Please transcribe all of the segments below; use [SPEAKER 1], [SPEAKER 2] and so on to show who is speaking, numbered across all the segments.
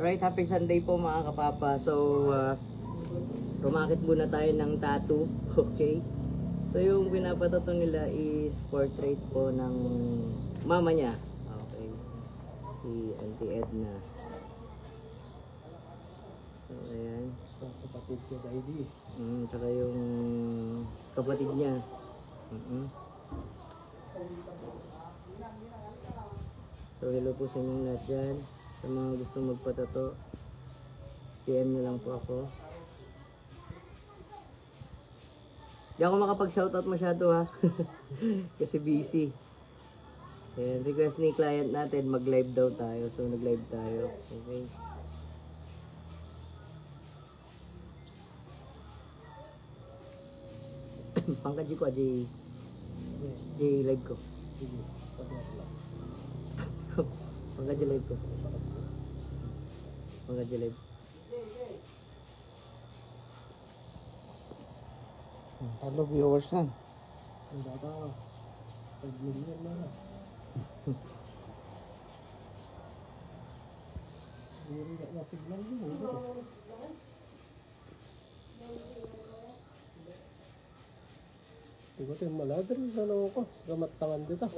[SPEAKER 1] Alright, happy Sunday po mga kapapa. So, rumakit muna tayo ng tattoo. Okay? So, yung pinapatato nila is portrait po ng mama niya. Okay. Si Auntie Edna. So, ayan.
[SPEAKER 2] Kapatid ko sa ID.
[SPEAKER 1] Tsaka yung kapatid niya. So, hello po sa inyong lahat dyan. Sa mga gusto magpatato, PM nyo lang po ako. Di ako makapag-shoutout masyado ha. Kasi busy. And request ni client natin, mag-live daw tayo. So, nag-live tayo. Okay. Pangkaji ko, J live ko. Pangkaji live ko. Pangkaji live.
[SPEAKER 3] Hello viewers na.
[SPEAKER 2] Ang bata ka. Pag-million na. Hindi na signal yun. Diba tayo maladar? Sana ako. Gamat tangan dito.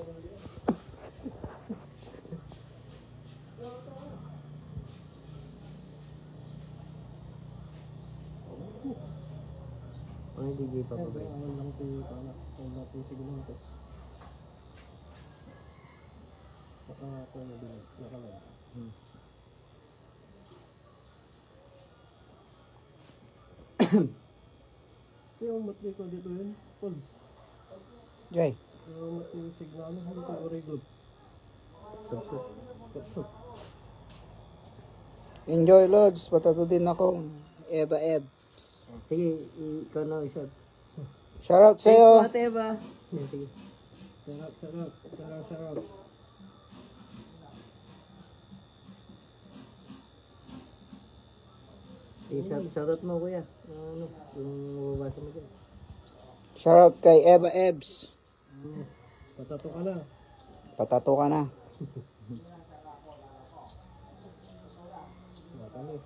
[SPEAKER 1] Ano DJ pa po ba?
[SPEAKER 2] Ang lang tayo paano. Ang lang tayo signal ito. Saka ako nabilig. Nakalag. Yung matli ko dito yun. Pulse.
[SPEAKER 3] Jay.
[SPEAKER 2] Yung matli yung signal. Hindi ko very good. Kapsot.
[SPEAKER 3] Enjoy Lods. Patato din ako. Eva Ebs.
[SPEAKER 1] Sige, ikaw na isa.
[SPEAKER 3] Shoutout
[SPEAKER 1] Thanks
[SPEAKER 3] sa'yo.
[SPEAKER 1] po, Ate Eva. Sige.
[SPEAKER 2] Sarap.
[SPEAKER 1] Shoutout mo kuya. Ano, yung mababasa mo dyan.
[SPEAKER 3] Shoutout kay Eva Ebs.
[SPEAKER 2] Patato ka na.
[SPEAKER 3] Patato ka na.
[SPEAKER 2] Matali.